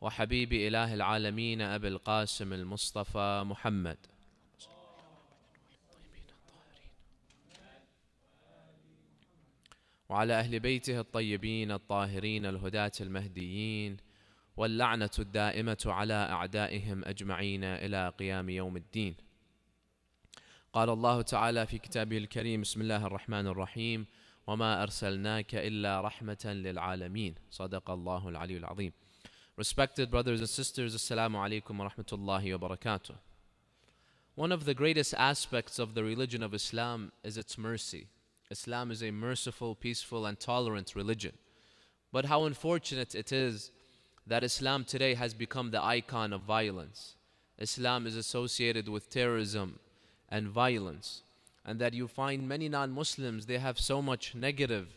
وحبيب إله العالمين أبي القاسم المصطفى محمد وعلى أهل بيته الطيبين الطاهرين الهداة المهديين واللعنة الدائمة على أعدائهم أجمعين إلى قيام يوم الدين. قال الله تعالى في كتابه الكريم: بسم الله الرحمن الرحيم: وما أرسلناك إلا رحمة للعالمين. صدق الله العلي العظيم. Respected brothers and sisters, Assalamu alaikum wa rahmatullahi wa barakatuh. One of the greatest aspects of the religion of Islam is its mercy. Islam is a merciful, peaceful, and tolerant religion. But how unfortunate it is that Islam today has become the icon of violence. Islam is associated with terrorism and violence, and that you find many non-Muslims, they have so much negative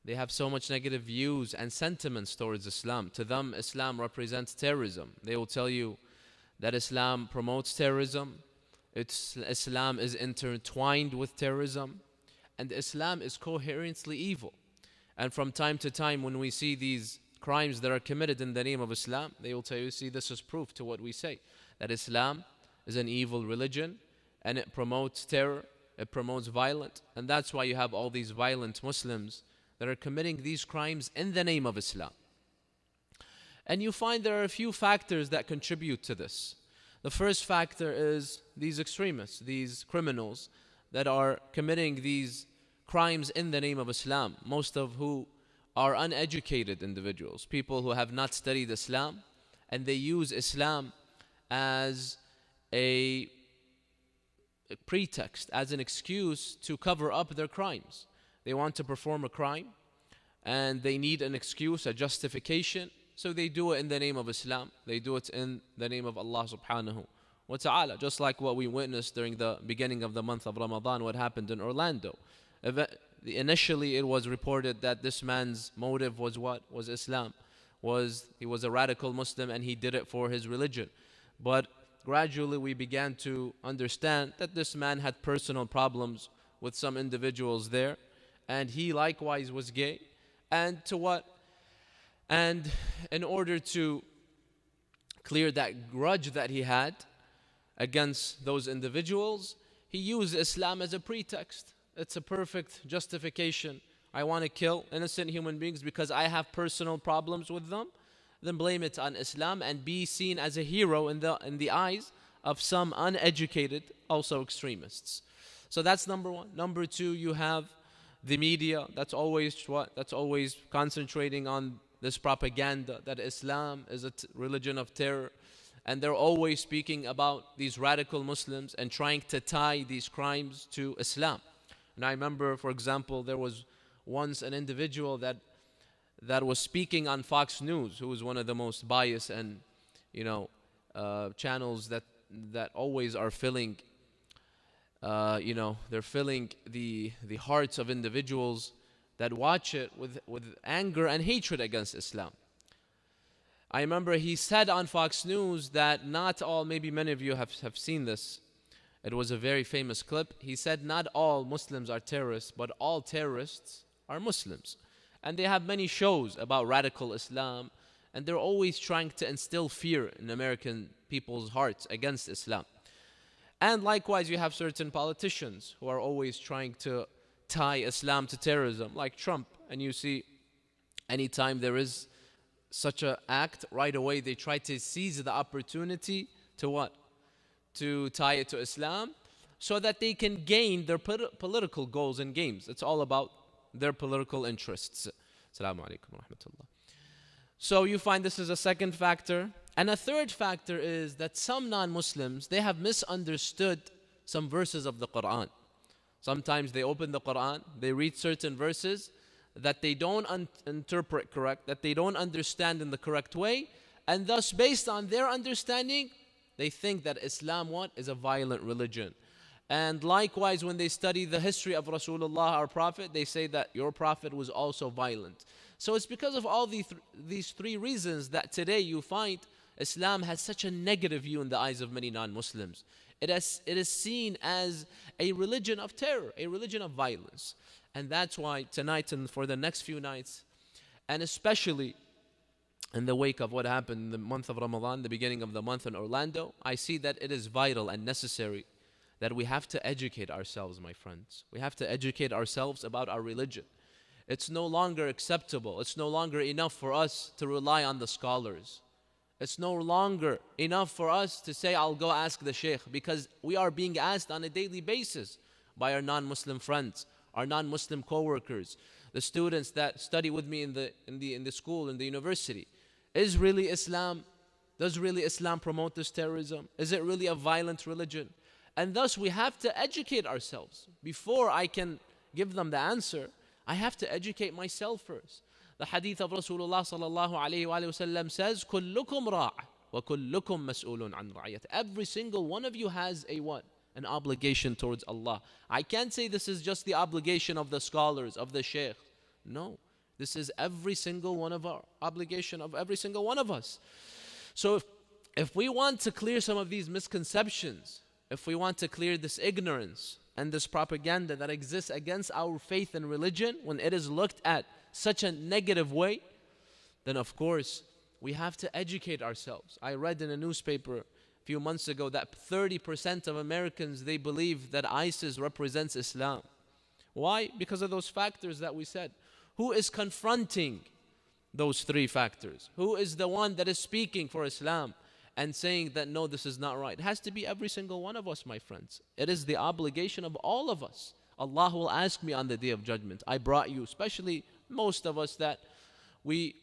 views and sentiments towards Islam. To them, Islam represents terrorism. They will tell you that Islam promotes terrorism, Islam is intertwined with terrorism, and Islam is coherently evil. And from time to time, when we see these crimes that are committed in the name of Islam, they will tell you, see, this is proof to what we say, that Islam is an evil religion, and it promotes terror, it promotes violence, and that's why you have all these violent Muslims that are committing these crimes in the name of Islam. And you find there are a few factors that contribute to this. The first factor is these extremists, these criminals that are committing these crimes in the name of Islam, most of who are uneducated individuals, people who have not studied Islam, and they use Islam as a pretext, as an excuse to cover up their crimes. They want to perform a crime and they need an excuse, a justification, so they do it in the name of Islam. They do it in the name of Allah subhanahu wa ta'ala, just like what we witnessed during the beginning of the month of Ramadan, what happened in Orlando. Initially it was reported that this man's motive was what? Was Islam. He was a radical Muslim and he did it for his religion. But gradually we began to understand that this man had personal problems with some individuals there, and he likewise was gay. And to what? And in order to clear that grudge that he had against those individuals, he used Islam as a pretext. It's a perfect justification. I want to kill innocent human beings because I have personal problems with them. Then blame it on Islam and be seen as a hero in the eyes of some uneducated, also extremists. So that's number one. Number two, you have the media that's always what? That's always concentrating on this propaganda that Islam is a religion of terror. And they're always speaking about these radical Muslims and trying to tie these crimes to Islam. And I remember, for example, there was once an individual that was speaking on Fox News, who was one of the most biased and channels that always are filling they're filling the hearts of individuals that watch it with anger and hatred against Islam. I remember he said on Fox News that not all, maybe many of you have seen this, it was a very famous clip. He said not all Muslims are terrorists, but all terrorists are Muslims. And they have many shows about radical Islam, and they're always trying to instill fear in American people's hearts against Islam. And likewise, you have certain politicians who are always trying to tie Islam to terrorism, like Trump. And you see, anytime there is such an act, right away they try to seize the opportunity to what? To tie it to Islam, so that they can gain their political goals and gains. It's all about their political interests. Assalamu alaikum wa rahmatullah. So you find this is a second factor. And a third factor is that some non-Muslims, they have misunderstood some verses of the Quran. Sometimes they open the Quran, they read certain verses that they don't interpret correct, that they don't understand in the correct way, and thus based on their understanding, they think that Islam is a violent religion. And likewise, when they study the history of Rasulullah, our Prophet, they say that your Prophet was also violent. So it's because of all these three reasons that today you find Islam has such a negative view in the eyes of many non-Muslims. It is seen as a religion of terror, a religion of violence. And that's why tonight and for the next few nights, and especially in the wake of what happened in the month of Ramadan, the beginning of the month in Orlando, I see that it is vital and necessary that we have to educate ourselves, my friends. We have to educate ourselves about our religion. It's no longer acceptable. It's no longer enough for us to rely on the scholars. It's no longer enough for us to say, I'll go ask the sheikh, because we are being asked on a daily basis by our non-Muslim friends, our non-Muslim co-workers, the students that study with me in the school, in the university. Does really Islam promote this terrorism? Is it really a violent religion? And thus we have to educate ourselves. Before I can give them the answer, I have to educate myself first. The hadith of Rasulullah sallallahu alayhi wa sallam says, كُلُّكُمْ رَاعٍ وَكُلُّكُمْ مَسْئُولٌ عَنْ رَعِيَّةٍ. Every single one of you has a what? An obligation towards Allah. I can't say this is just the obligation of the scholars, of the sheikh. No, this is every single one of our obligation of every single one of us. So if we want to clear some of these misconceptions, if we want to clear this ignorance and this propaganda that exists against our faith and religion when it is looked at such a negative way, then of course we have to educate ourselves. I read in a newspaper a few months ago that 30% of Americans, they believe that ISIS represents Islam. Why? Because of those factors that we said. Who is confronting those three factors? Who is the one that is speaking for Islam and saying that no, this is not right? It has to be every single one of us, my friends. It is the obligation of all of us. Allah will ask me on the Day of Judgment. I brought you, especially most of us that we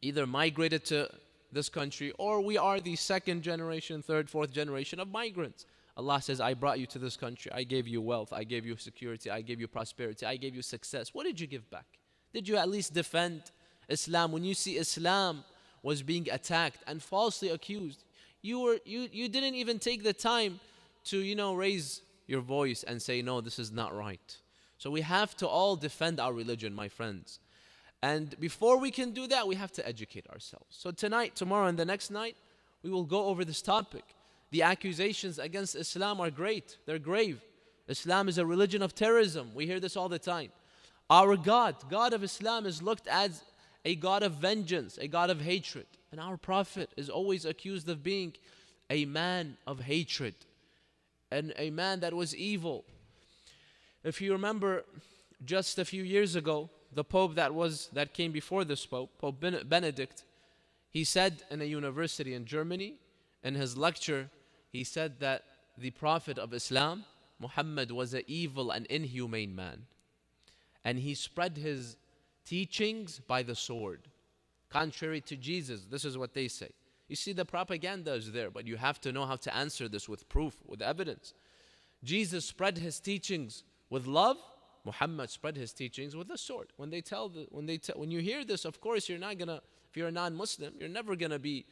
either migrated to this country or we are the second generation, third, fourth generation of migrants. Allah says, I brought you to this country. I gave you wealth. I gave you security. I gave you prosperity. I gave you success. What did you give back? Did you at least defend Islam? When you see Islam was being attacked and falsely accused, you didn't even take the time to, raise your voice and say, no, this is not right. So we have to all defend our religion, my friends. And before we can do that, we have to educate ourselves. So tonight, tomorrow, and the next night, we will go over this topic. The accusations against Islam are great. They're grave. Islam is a religion of terrorism. We hear this all the time. Our God of Islam, is looked as a God of vengeance, a God of hatred. And our Prophet is always accused of being a man of hatred and a man that was evil. If you remember, just a few years ago, the Pope that came before this Pope, Pope Benedict, he said in a university in Germany, in his lecture, he said that the Prophet of Islam, Muhammad, was an evil and inhumane man. And he spread his teachings by the sword. Contrary to Jesus, this is what they say. You see, the propaganda is there, but you have to know how to answer this with proof, with evidence. Jesus spread his teachings with love. Muhammad spread his teachings with a sword. When you hear this, of course, you're not gonna, if you're a non-Muslim, you're never gonna be,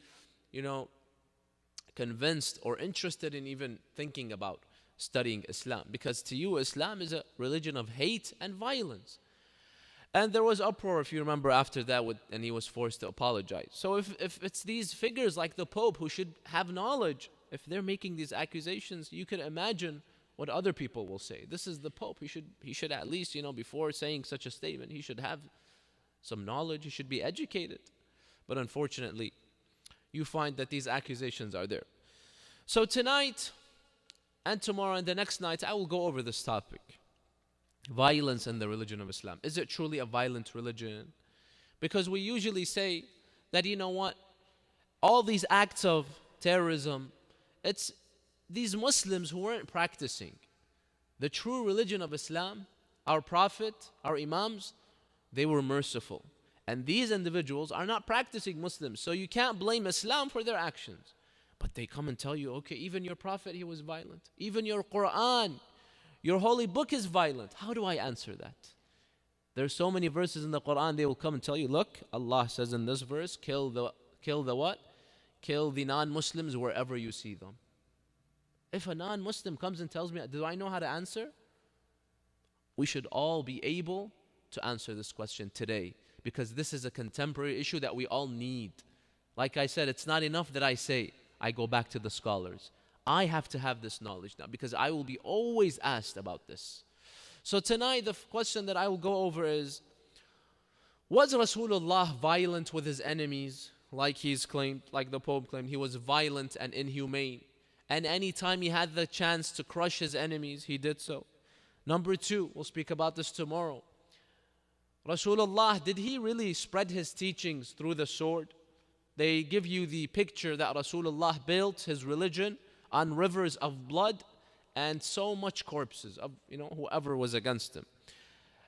convinced or interested in even thinking about studying Islam, because to you Islam is a religion of hate and violence. And there was uproar, if you remember, after that, and he was forced to apologize. So if it's these figures like the Pope who should have knowledge, if they're making these accusations, you can imagine what other people will say. This is the Pope. He should at least, before saying such a statement, he should have some knowledge. He should be educated. But unfortunately, you find that these accusations are there. So tonight and tomorrow and the next night, I will go over this topic. Violence in the religion of Islam. Is it truly a violent religion? Because we usually say that, all these acts of terrorism, it's these Muslims who weren't practicing the true religion of Islam. Our Prophet, our Imams, they were merciful. And these individuals are not practicing Muslims, so you can't blame Islam for their actions. But they come and tell you, okay, even your Prophet, he was violent. Even your Quran, your holy book is violent. How do I answer that? There's so many verses in the Quran, they will come and tell you, look, Allah says in this verse, kill the what? Kill the non-Muslims wherever you see them. If a non-Muslim comes and tells me, do I know how to answer? We should all be able to answer this question today, because this is a contemporary issue that we all need. Like I said, it's not enough that I say, I go back to the scholars. I have to have this knowledge now, because I will be always asked about this. So tonight, the question that I will go over is, Was Rasulullah violent with his enemies, like he's claimed, like the Pope claimed? He was violent and inhumane. And anytime he had the chance to crush his enemies, he did so. Number two, we'll speak about this tomorrow. Rasulullah, did he really spread his teachings through the sword? They give you the picture that Rasulullah built his religion on rivers of blood and so much corpses of whoever was against him.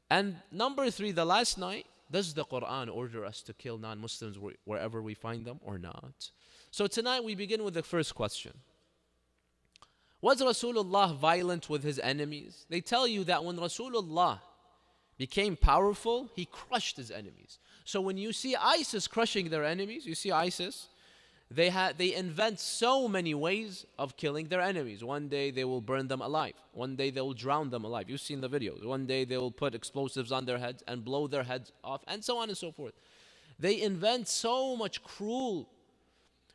And number three, the last night, does the Quran order us to kill non-Muslims wherever we find them or not? So tonight we begin with the first question. Was Rasulullah violent with his enemies? They tell you that when Rasulullah became powerful, he crushed his enemies. So when you see ISIS crushing their enemies, you see ISIS, they invent so many ways of killing their enemies. One day they will burn them alive. One day they will drown them alive. You've seen the videos. One day they will put explosives on their heads and blow their heads off, and so on and so forth. They invent so much cruel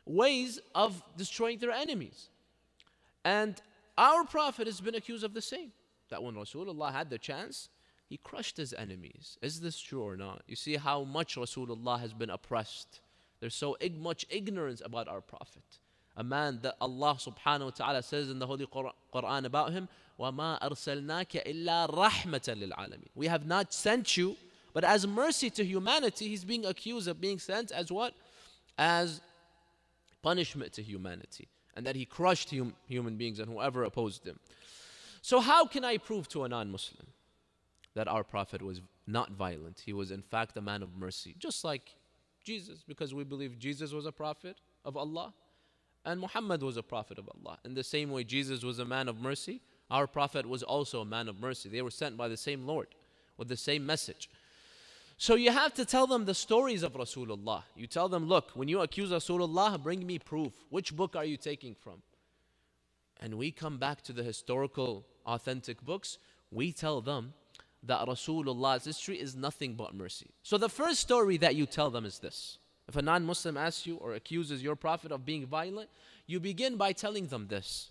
ways of destroying their enemies. And our Prophet has been accused of the same. That when Rasulullah had the chance, he crushed his enemies. Is this true or not? You see how much Rasulullah has been oppressed. There's so much ignorance about our Prophet. A man that Allah subhanahu wa ta'ala says in the Holy Quran about him, وَمَا أَرْسَلْنَاكَ إِلَّا رَحْمَةً لِلْعَالَمِينَ. We have not sent you, but as mercy to humanity. He's being accused of being sent as what? As punishment to humanity. And that he crushed human beings and whoever opposed him. So how can I prove to a non-Muslim that our Prophet was not violent? He was in fact a man of mercy, just like Jesus, because we believe Jesus was a prophet of Allah and Muhammad was a prophet of Allah. In the same way Jesus was a man of mercy, our Prophet was also a man of mercy. They were sent by the same Lord with the same message. So you have to tell them the stories of Rasulullah. You tell them, look, when you accuse Rasulullah, bring me proof. Which book are you taking from? And we come back to the historical, authentic books. We tell them that Rasulullah's history is nothing but mercy. So the first story that you tell them is this. If a non-Muslim asks you or accuses your Prophet of being violent, you begin by telling them this.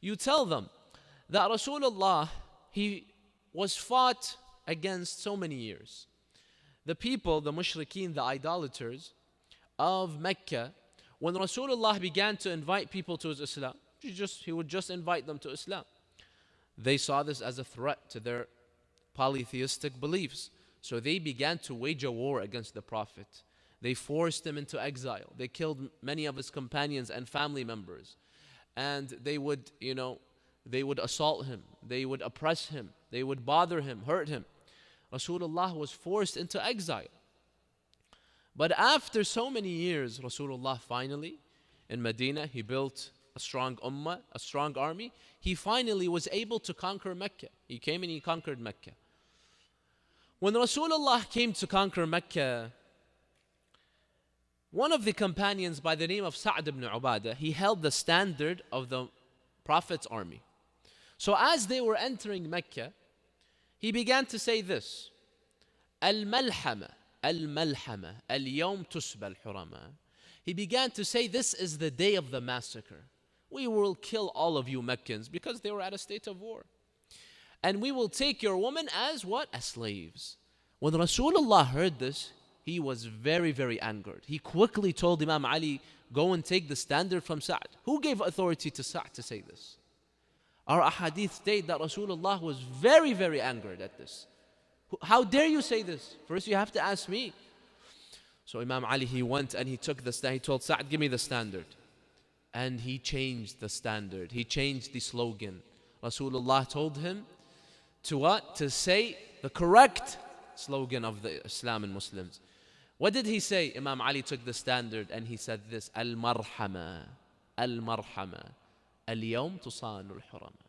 You tell them that Rasulullah, he was fought against so many years. The people, the mushrikeen, the idolaters of Mecca, when Rasulullah began to invite people to his Islam, he would just invite them to Islam. They saw this as a threat to their polytheistic beliefs. So they began to wage a war against the Prophet. They forced him into exile. They killed many of his companions and family members. And they would assault him. They would oppress him. They would bother him, hurt him. Rasulullah was forced into exile. But after so many years, Rasulullah finally, in Medina, he built a strong ummah, a strong army. He finally was able to conquer Mecca. He came and he conquered Mecca. When Rasulullah came to conquer Mecca, one of the companions by the name of Sa'd ibn Ubadah, he held the standard of the Prophet's army. So as they were entering Mecca, he began to say this, Al-Malhama, Al-Malhama, Al-Yawm Tusba Al-Hurama. He began to say, this is the day of the massacre. We will kill all of you Meccans because they were at a state of war. And we will take your women as what? As slaves. When Rasulullah heard this, he was very, very angered. He quickly told Imam Ali, go and take the standard from Sa'd. Who gave authority to Sa'd to say this? Our ahadith state that Rasulullah was very, very angered at this. How dare you say this? First you have to ask me. So Imam Ali, he went and he took the standard. He told Sa'd, give me the standard. And he changed the standard. He changed the slogan. Rasulullah told him to what? To say the correct slogan of the Islam and Muslims. What did he say? Imam Ali took the standard and he said this, Al-Marhama, Al-Marhama, Al-Yawm Tusanu Al-Hurama.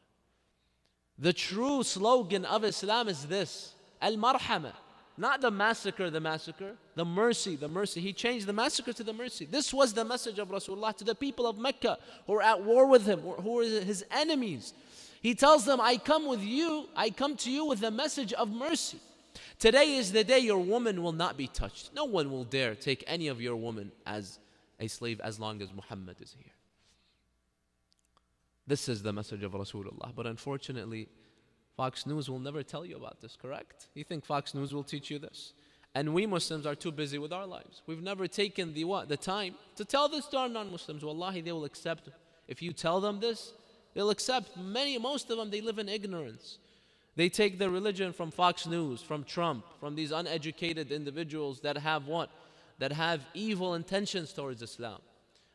The true slogan of Islam is this, Al-Marhama. Not the massacre, the mercy, the mercy. He changed the massacre to the mercy. This was the message of Rasulullah to the people of Mecca who were at war with him, who were his enemies. He tells them, I come to you with the message of mercy. Today is the day your woman will not be touched. No one will dare take any of your woman as a slave as long as Muhammad is here. This is the message of Rasulullah. But unfortunately, Fox News will never tell you about this, correct? You think Fox News will teach you this? And we Muslims are too busy with our lives. We've never taken the time to tell this to our non-Muslims. Wallahi, they will accept. If you tell them this, they'll accept. Most of them, they live in ignorance. They take their religion from Fox News, from Trump, from these uneducated individuals that have what? That have evil intentions towards Islam.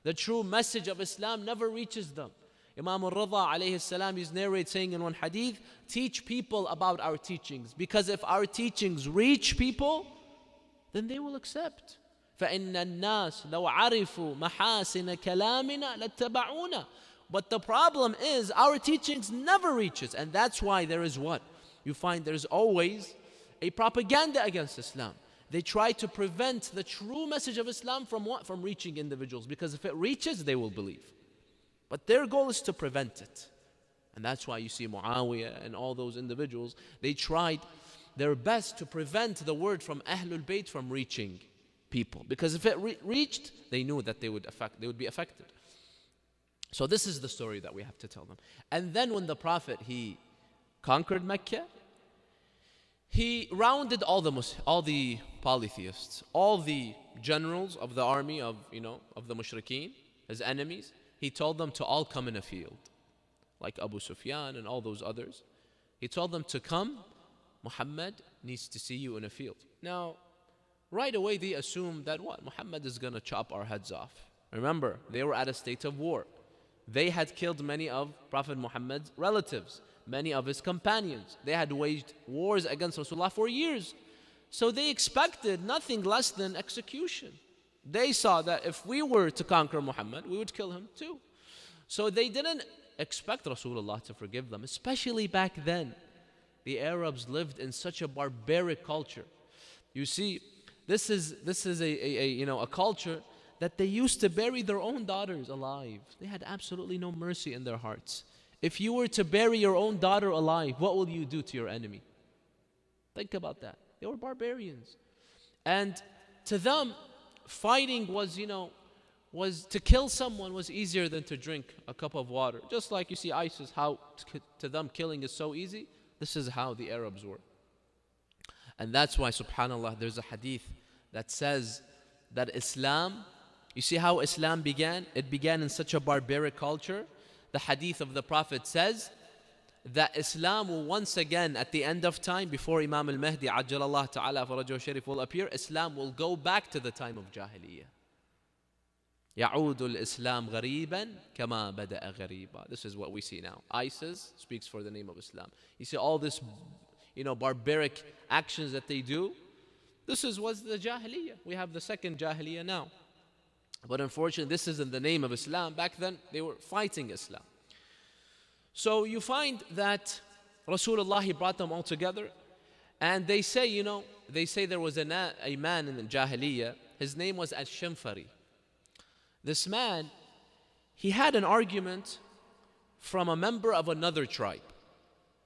The true message of Islam never reaches them. Imam al-Rida alayhi salam is narrated saying in one hadith, teach people about our teachings. Because if our teachings reach people, then they will accept. فَإِنَّ النَّاسِ لَوْ عَرِفُوا مَحَاسِنَ كَلَامِنَا لَاتَّبَعُونَا. But the problem is our teachings never reaches. And that's why there is what? You find there's always a propaganda against Islam. They try to prevent the true message of Islam from what? From reaching individuals. Because if it reaches, they will believe. But their goal is to prevent it. And that's why you see Muawiyah and all those individuals, they tried their best to prevent the word from Ahlul Bayt from reaching people. Because if it reached, they knew that they would be affected. So this is the story that we have to tell them. And then when the Prophet, he conquered Mecca, he rounded all the polytheists, all the generals of the army of the mushrikeen, his enemies. He told them to all come in a field, like Abu Sufyan and all those others. He told them to come. Muhammad needs to see you in a field. Now, right away they assumed that what? Muhammad is going to chop our heads off. Remember, they were at a state of war. They had killed many of Prophet Muhammad's relatives, many of his companions. They had waged wars against Rasulullah for years. So they expected nothing less than execution. They saw that if we were to conquer Muhammad, we would kill him too. So they didn't expect Rasulullah to forgive them, especially back then. The Arabs lived in such a barbaric culture. You see, this is a culture that they used to bury their own daughters alive. They had absolutely no mercy in their hearts. If you were to bury your own daughter alive, what will you do to your enemy? Think about that. They were barbarians. And to them, fighting was to kill someone was easier than to drink a cup of water. Just like you see ISIS, how to them killing is so easy. This is how the Arabs were. And that's why, subhanAllah, there's a hadith that says that Islam, you see how Islam began? It began in such a barbaric culture. The hadith of the Prophet says that Islam will once again, at the end of time, before Imam al-Mahdi, Ajjalallah ta'ala farajahu sharif, will appear, Islam will go back to the time of Jahiliyyah. يَعُودُ الْإِسْلَامُ غَرِيبًا كَمَا بَدَأَ غَرِيبًا. This is what we see now. ISIS speaks for the name of Islam. You see all this, barbaric actions that they do. This was the Jahiliyyah. We have the second Jahiliyyah now. But unfortunately, this isn't the name of Islam. Back then, they were fighting Islam. So you find that Rasulullah, he brought them all together. And they say, there was a man in the Jahiliyyah. His name was Al-Shimfari. This man, he had an argument from a member of another tribe.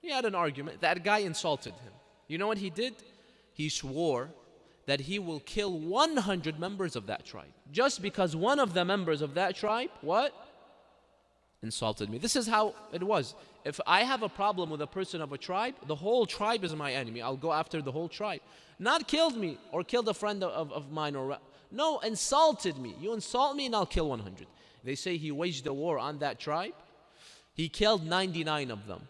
He had an argument. That guy insulted him. You know what he did? He swore that he will kill 100 members of that tribe. Just because one of the members of that tribe, what? Insulted me. This is how it was. If I have a problem with a person of a tribe, the whole tribe is my enemy. I'll go after the whole tribe. Not killed me or killed a friend of mine or... No, insulted me. You insult me and I'll kill 100. They say he waged a war on that tribe. He killed 99 of them.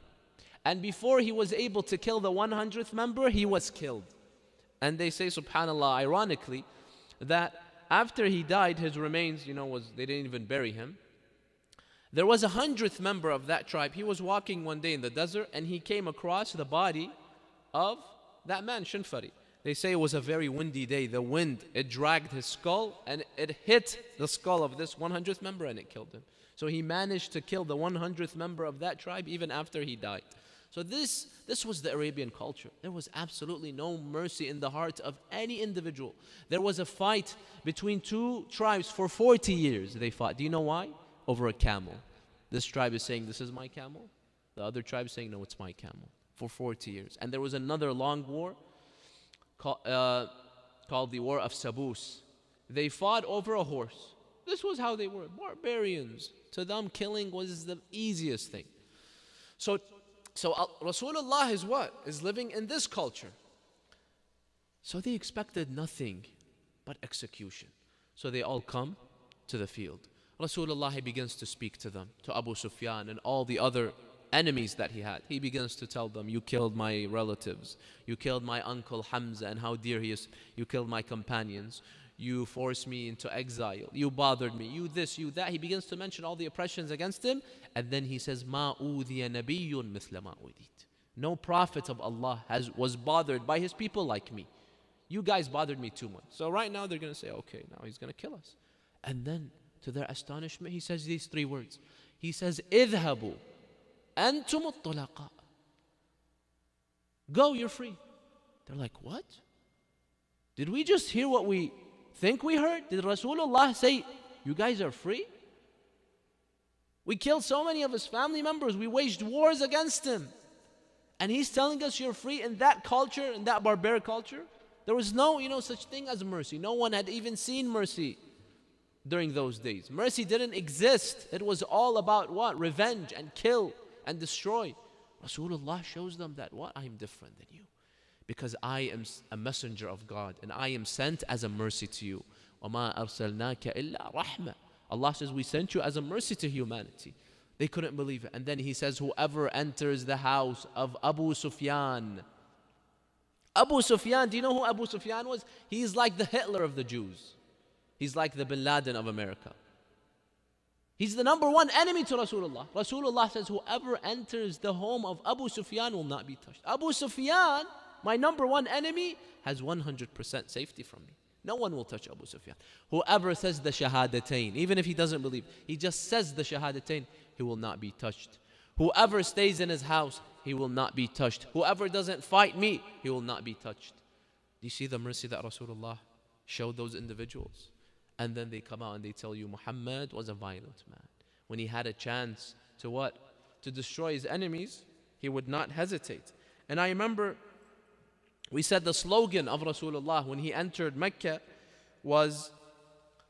And before he was able to kill the 100th member, he was killed. And they say, subhanAllah, ironically, that after he died, his remains, they didn't even bury him. There was 100th member of that tribe. He was walking one day in the desert and he came across the body of that man, Shinfari. They say it was a very windy day. The wind, it dragged his skull and it hit the skull of this 100th member and it killed him. So he managed to kill the 100th member of that tribe even after he died. So this was the Arabian culture. There was absolutely no mercy in the heart of any individual. There was a fight between two tribes for 40 years. They fought. Do you know why? Over a camel. This tribe is saying, this is my camel. The other tribe is saying, no, it's my camel. For 40 years. And there was another long war called the War of Sabus. They fought over a horse. This was how they were. Barbarians. To them, killing was the easiest thing. So Rasulullah is what? Is living in this culture. So they expected nothing but execution. So they all come to the field. Rasulullah begins to speak to them, to Abu Sufyan and all the other enemies that he had. He begins to tell them, you killed my relatives, you killed my uncle Hamza and how dear he is, you killed my companions, you forced me into exile, you bothered me, you this, you that. He begins to mention all the oppressions against him, and then he says, مَا أُوذِيَ نَبِيٌّ مِثْلَ مَا أُوذِيتُ. No prophet of Allah was bothered by his people like me. You guys bothered me too much. So right now they're going to say, okay, now he's going to kill us. And then to their astonishment, he says these three words. He says, اذهبوا أنتم الطلقاء. Go, you're free. They're like, what? Did we just hear what we think we heard? Did Rasulullah say, you guys are free? We killed so many of his family members. We waged wars against him. And he's telling us you're free in that culture, in that barbaric culture? There was no, such thing as mercy. No one had even seen mercy during those days. Mercy didn't exist. It was all about what? Revenge and kill and destroy. Rasulullah shows them that what? I am different than you. Because I am a messenger of God and I am sent as a mercy to you. وَمَا أَرْسَلْنَاكَ إِلَّا رَحْمَةً. Allah says, we sent you as a mercy to humanity. They couldn't believe it. And then he says, whoever enters the house of Abu Sufyan. Abu Sufyan, do you know who Abu Sufyan was? He's like the Hitler of the Jews. He's like the Bin Laden of America. He's the number one enemy to Rasulullah. Rasulullah says, whoever enters the home of Abu Sufyan will not be touched. Abu Sufyan, my number one enemy, has 100% safety from me. No one will touch Abu Sufyan. Whoever says the Shahadatain, even if he doesn't believe, he just says the Shahadatain, he will not be touched. Whoever stays in his house, he will not be touched. Whoever doesn't fight me, he will not be touched. Do you see the mercy that Rasulullah showed those individuals? And then they come out and they tell you Muhammad was a violent man. When he had a chance to what? To destroy his enemies, he would not hesitate. And I remember we said the slogan of Rasulullah when he entered Mecca was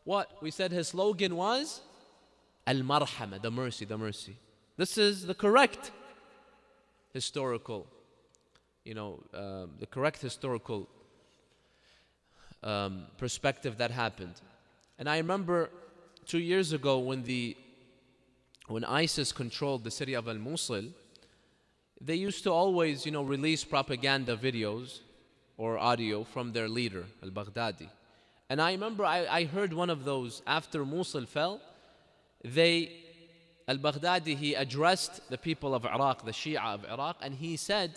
what? We said his slogan was Al-Marhama, the mercy, the mercy. This is the correct historical, the correct historical perspective that happened. And I remember 2 years ago when ISIS controlled the city of Al-Mosul, they used to always, release propaganda videos or audio from their leader, al-Baghdadi. And I remember I heard one of those after Mosul fell. Al-Baghdadi, he addressed the people of Iraq, the Shia of Iraq, and he said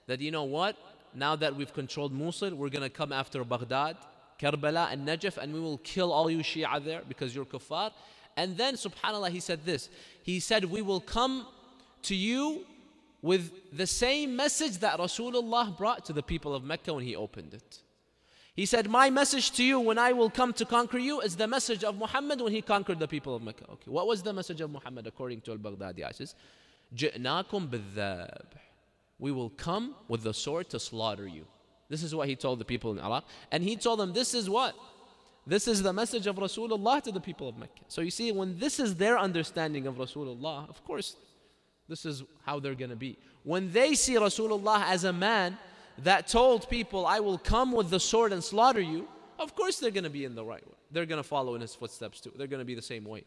that, you know what? Now that we've controlled Mosul, we're going to come after Baghdad, Karbala and Najaf, and we will kill all you Shia there because you're kuffar. And then, subhanAllah, he said this. He said, we will come to you with the same message that Rasulullah brought to the people of Mecca when he opened it. He said, my message to you when I will come to conquer you is the message of Muhammad when he conquered the people of Mecca. Okay, what was the message of Muhammad according to al-Baghdadi? I says, جِئْنَاكُمْ بِالذَّابِ. We will come with the sword to slaughter you. This is what he told the people in Iraq. And he told them, this is what? This is the message of Rasulullah to the people of Mecca. So you see, when this is their understanding of Rasulullah, of course, this is how they're going to be. When they see Rasulullah as a man that told people, I will come with the sword and slaughter you, of course they're going to be in the right way. They're going to follow in his footsteps too. They're going to be the same way.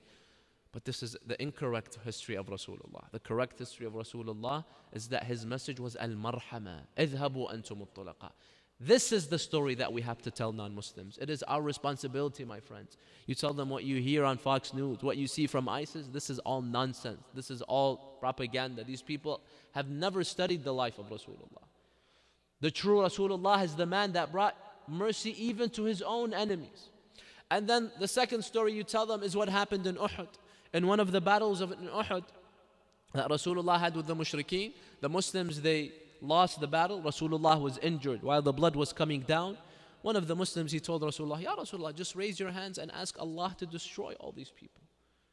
But this is the incorrect history of Rasulullah. The correct history of Rasulullah is that his message was al-marhama. اذهبوا أنتم الطلقاء. This is the story that we have to tell non-Muslims. It is our responsibility, my friends. You tell them what you hear on Fox News, what you see from ISIS, this is all nonsense. This is all propaganda. These people have never studied the life of Rasulullah. The true Rasulullah is the man that brought mercy even to his own enemies. And then the second story you tell them is what happened in Uhud. In one of the battles in Uhud that Rasulullah had with the mushrikeen, the Muslims, they lost the battle. Rasulullah was injured while the blood was coming down. One of the Muslims, he told Rasulullah, Ya Rasulullah, just raise your hands and ask Allah to destroy all these people.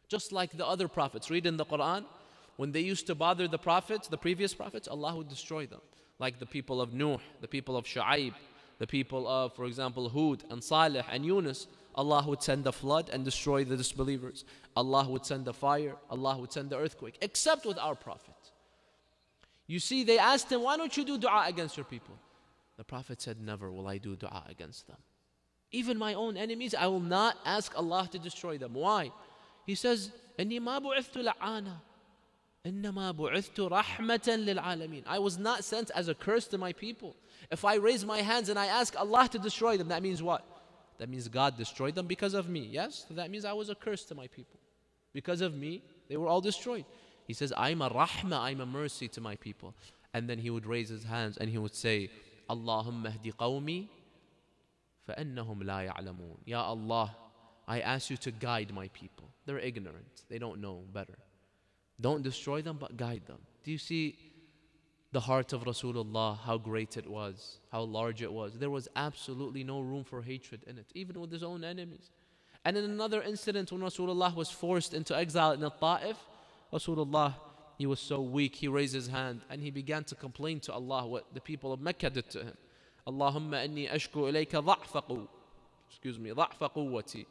Just like the other prophets. Read in the Quran, when they used to bother the prophets, the previous prophets, Allah would destroy them. Like the people of Nuh, the people of Shu'aib, the people of, for example, Hud and Salih and Yunus. Allah would send a flood and destroy the disbelievers. Allah would send a fire. Allah would send the earthquake. Except with our prophet. You see, they asked him, why don't you do dua against your people? The Prophet said, never will I do dua against them. Even my own enemies, I will not ask Allah to destroy them. Why? He says, إِنِّي مَا بُعِثْتُ لَعَانًا إِنَّمَا بُعِثْتُ رَحْمَةً لِلْعَالَمِينَ. I was not sent as a curse to my people. If I raise my hands and I ask Allah to destroy them, that means what? That means God destroyed them because of me. Yes? So that means I was a curse to my people. Because of me, they were all destroyed. He says, I'm a rahmah, I'm a mercy to my people. And then he would raise his hands and he would say, Allahumma hdi qawmi فَأَنَّهُمْ لَا يَعْلَمُونَ. Ya Allah, I ask you to guide my people. They're ignorant. They don't know better. Don't destroy them, but guide them. Do you see the heart of Rasulullah, how great it was, how large it was? There was absolutely no room for hatred in it, even with his own enemies. And in another incident, when Rasulullah was forced into exile in Ta'if, Rasulullah, he was so weak, he raised his hand and he began to complain to Allah what the people of Mecca did to him. Allahumma inni ashku ilayka ضعف قوتي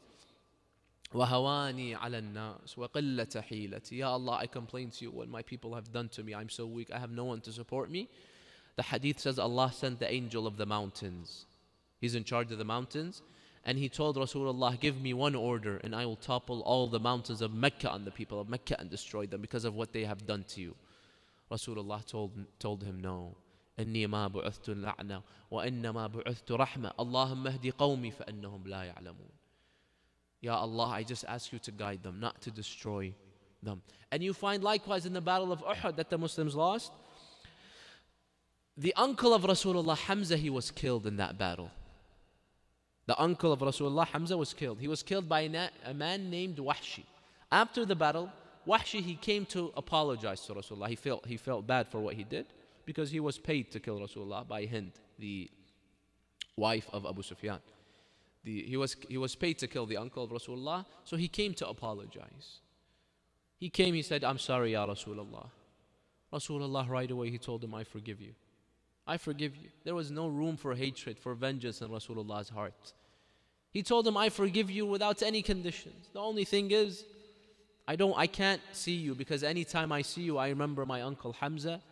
وهواني على الناس وقلة حيلتي. Ya Allah, I complain to you what my people have done to me. I'm so weak, I have no one to support me. The hadith says Allah sent the angel of the mountains. He's in charge of the mountains. And he told Rasulullah, give me one order and I will topple all the mountains of Mecca on the people of Mecca and destroy them because of what they have done to you. Rasulullah told him, no. إني ما بعثت لعنة وإنما بعثت رحمة اللهم اهدي قومي فإنهم لا يعلمون. Ya Allah, I just ask you to guide them, not to destroy them. And you find likewise in the battle of Uhud that the Muslims lost. The uncle of Rasulullah, Hamza, he was killed in that battle. The uncle of Rasulullah, Hamza, was killed. He was killed by a man named Wahshi. After the battle, Wahshi, he came to apologize to Rasulullah. He felt bad for what he did, because he was paid to kill Rasulullah by Hind, the wife of Abu Sufyan. He was paid to kill the uncle of Rasulullah, so he came to apologize. He came, he said, I'm sorry, Ya Rasulullah. Rasulullah right away, he told him, I forgive you. I forgive you. There was no room for hatred, for vengeance in Rasulullah's heart. He told him, I forgive you without any conditions. The only thing is, I can't see you, because anytime I see you, I remember my uncle Hamza,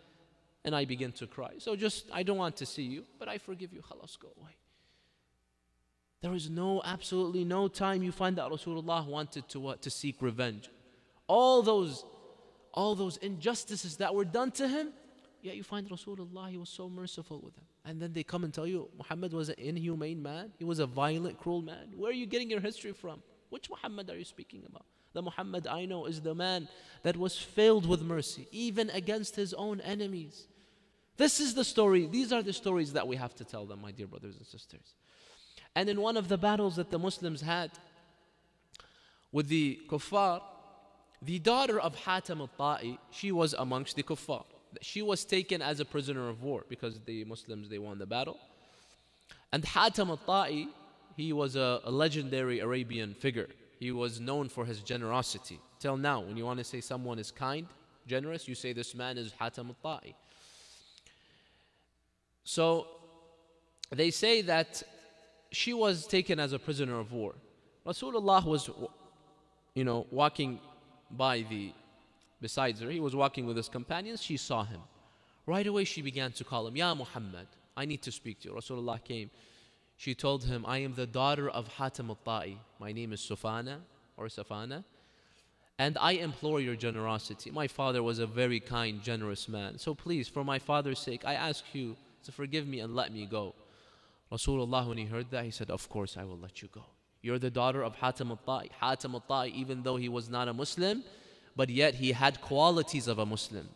and I begin to cry. So I don't want to see you, but I forgive you. Khalas, go away. There is absolutely no time you find that Rasulullah wanted to seek revenge. All those injustices that were done to him, yet you find Rasulullah, he was so merciful with them. And then they come and tell you, Muhammad was an inhumane man. He was a violent, cruel man. Where are you getting your history from? Which Muhammad are you speaking about? The Muhammad I know is the man that was filled with mercy, even against his own enemies. This is the story. These are the stories that we have to tell them, my dear brothers and sisters. And in one of the battles that the Muslims had with the kuffar, the daughter of Hatim al-Ta'i, she was amongst the kuffar. She was taken as a prisoner of war because the Muslims, they won the battle. And Hatim al-Ta'i, he was a legendary Arabian figure. He was known for his generosity. Till now, when you want to say someone is kind, generous, you say this man is Hatim al-Ta'i. So they say that she was taken as a prisoner of war. Rasulullah was, walking besides her. He was walking with his companions. She saw him. Right away she began to call him, Ya Muhammad, I need to speak to you. Rasulullah came. She told him, I am the daughter of Hatim al-Ta'i. My name is Safana, and I implore your generosity. My father was a very kind, generous man. So please, for my father's sake, I ask you to forgive me and let me go. Rasulullah, when he heard that, he said, of course I will let you go. You're the daughter of Hatim al-Ta'i. Hatim al-Ta'i, even though he was not a Muslim, but yet he had qualities of a Muslim.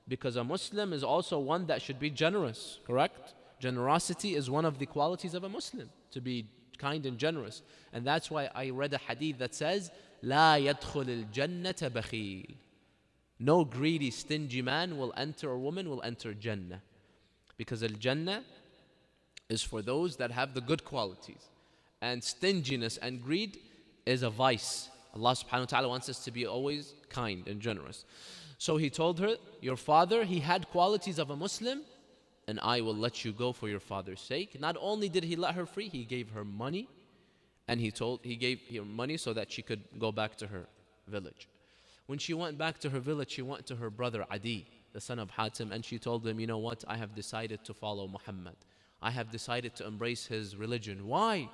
Because a Muslim is also one that should be generous, correct? Generosity is one of the qualities of a Muslim, to be kind and generous. And that's why I read a hadith that says, لا يدخل الجنة بخيل. No greedy, stingy man will enter, or woman will enter Jannah. Because al-Jannah is for those that have the good qualities. And stinginess and greed is a vice. Allah subhanahu wa ta'ala wants us to be always kind and generous. So he told her, your father, he had qualities of a Muslim, and I will let you go for your father's sake. Not only did he let her free, he gave her money, and he gave her money so that she could go back to her village. When she went back to her village, she went to her brother Adi, the son of Hatim, and she told him, you know what, I have decided to follow Muhammad. I have decided to embrace his religion. Why?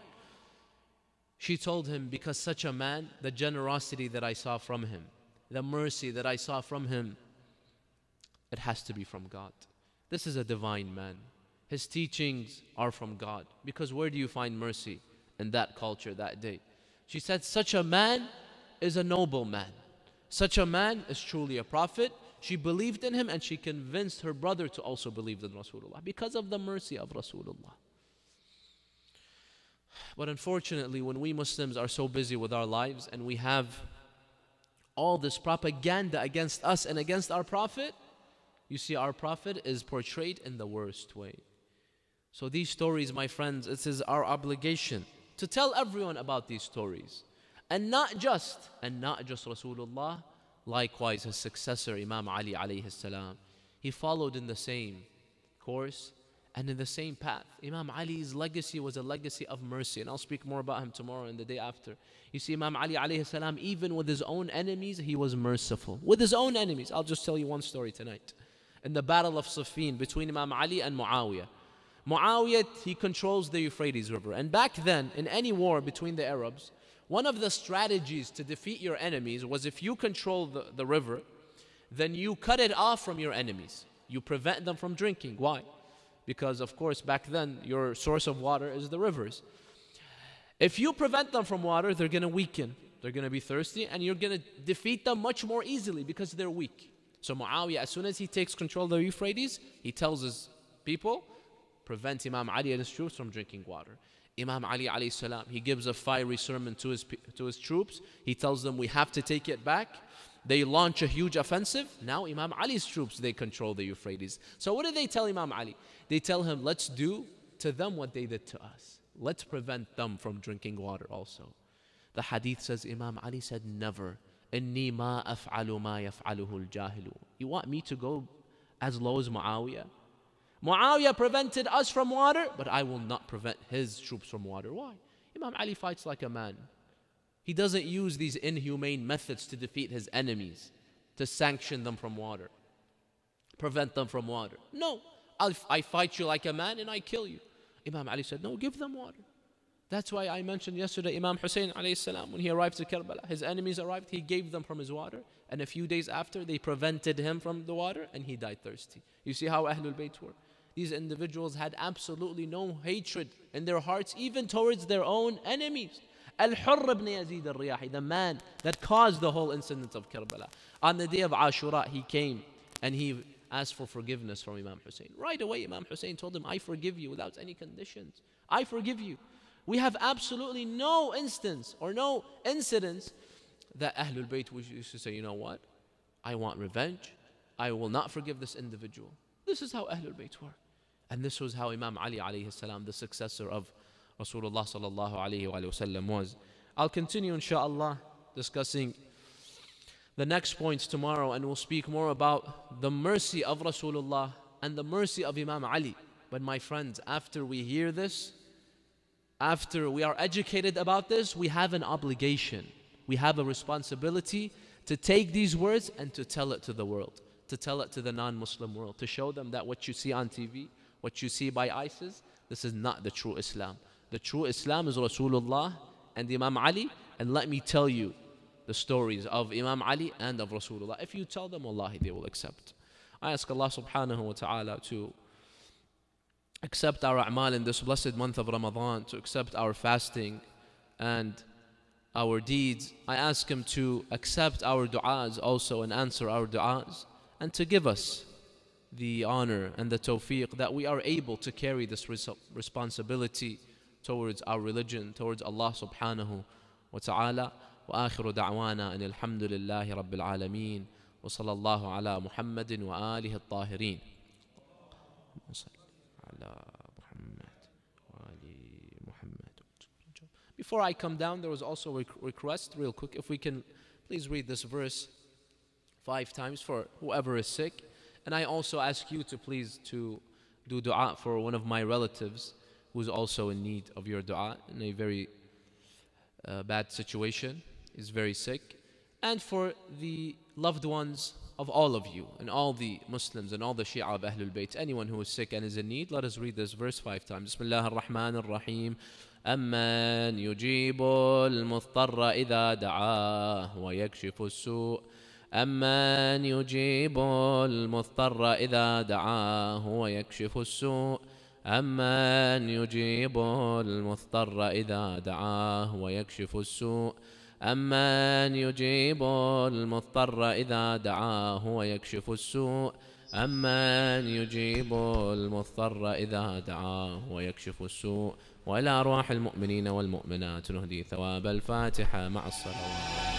She told him, because such a man, the generosity that I saw from him, the mercy that I saw from him, it has to be from God. This is a divine man. His teachings are from God. Because where do you find mercy in that culture that day? She said, such a man is a noble man. Such a man is truly a prophet. She believed in him and she convinced her brother to also believe in Rasulullah because of the mercy of Rasulullah. But unfortunately, when we Muslims are so busy with our lives and we have all this propaganda against us and against our prophet, you see our prophet is portrayed in the worst way. So these stories, my friends, it is our obligation to tell everyone about these stories. And not just Rasulullah, likewise his successor Imam Ali alayhi salam. He followed in the same course and in the same path. Imam Ali's legacy was a legacy of mercy, and I'll speak more about him tomorrow and the day after. You see, Imam Ali alayhi salam, even with his own enemies, he was merciful. With his own enemies. I'll just tell you one story tonight. In the battle of Siffin between Imam Ali and Muawiyah. Muawiyah, he controls the Euphrates River. And back then, in any war between the Arabs, one of the strategies to defeat your enemies was if you control the river, then you cut it off from your enemies. You prevent them from drinking. Why? Because, of course, back then, your source of water is the rivers. If you prevent them from water, they're going to weaken. They're going to be thirsty, and you're going to defeat them much more easily because they're weak. So Muawiyah, as soon as he takes control of the Euphrates, he tells his people, prevent Imam Ali and his troops from drinking water. Imam Ali alayhi salam, he gives a fiery sermon to his troops. He tells them, we have to take it back. They launch a huge offensive. Now Imam Ali's troops, they control the Euphrates. So what do they tell Imam Ali? They tell him, let's do to them what they did to us. Let's prevent them from drinking water also. The hadith says, Imam Ali said, never. إِنِّي مَا أَفْعَلُ مَا يَفْعَلُهُ الْجَاهِلُ. You want me to go as low as Muawiyah? Muawiyah prevented us from water, but I will not prevent his troops from water. Why? Imam Ali fights like a man. He doesn't use these inhumane methods to defeat his enemies, to sanction them from water, prevent them from water. No, I fight you like a man and I kill you. Imam Ali said, no, give them water. That's why I mentioned yesterday Imam Hussein alayhi salam, when he arrived to Karbala, his enemies arrived, he gave them from his water, and a few days after they prevented him from the water and he died thirsty. You see how Ahlul Bayt were? These individuals had absolutely no hatred in their hearts, even towards their own enemies. Al-Hurr ibn Yazid al-Riyahi, the man that caused the whole incident of Karbala. On the day of Ashura, he came and he asked for forgiveness from Imam Hussein. Right away, Imam Hussein told him, I forgive you without any conditions. I forgive you. We have absolutely no instance or no incidents that Ahlul Bayt used to say, you know what? I want revenge. I will not forgive this individual. This is how Ahlul Bayt were. And this was how Imam Ali alayhi salam, the successor of Rasulullah sallallahu alayhi wa sallam, was. I'll continue inshaAllah discussing the next points tomorrow, and we'll speak more about the mercy of Rasulullah and the mercy of Imam Ali. But my friends, after we hear this, after we are educated about this, we have an obligation. We have a responsibility to take these words and to tell it to the world, to tell it to the non-Muslim world, to show them that what you see on TV, what you see by ISIS, this is not the true Islam. The true Islam is Rasulullah and Imam Ali, and let me tell you the stories of Imam Ali and of Rasulullah. If you tell them, wallahi, they will accept. I ask Allah subhanahu wa ta'ala to accept our a'mal in this blessed month of Ramadan, to accept our fasting and our deeds. I ask Him to accept our du'as also and answer our du'as, and to give us the honor and the tawfiq that we are able to carry this responsibility towards our religion, towards Allah subhanahu wa ta'ala. وآخر دعوانا أن الحمد لله رب العالمين وصلى الله على محمد وآله الطاهرين. Before I come down, there was also a request, real quick, if we can please read this verse 5 times for whoever is sick. And I also ask you to please to do dua for one of my relatives who's also in need of your dua in a very bad situation, is very sick, and for the loved ones of all of you and all the Muslims and all the Shia of Ahlul Bayt, anyone who is sick and is in need. Let us read this verse 5 times. Bismillah ar-Rahman ar-Rahim. أمن يجيب المضطر إذا دعاه ويكشف السوء أمن يجيب المضطر إذا دعاه ويكشف السوء أمن يجيب المضطر إذا دعاه ويكشف السوء أمن يجيب المضطر إذا دعاه ويكشف السوء أمن يجيب المضطر إذا دعاه ويكشف السوء. وإلى أرواح المؤمنين والمؤمنات نهدي ثواب الفاتحة مع الصلوات.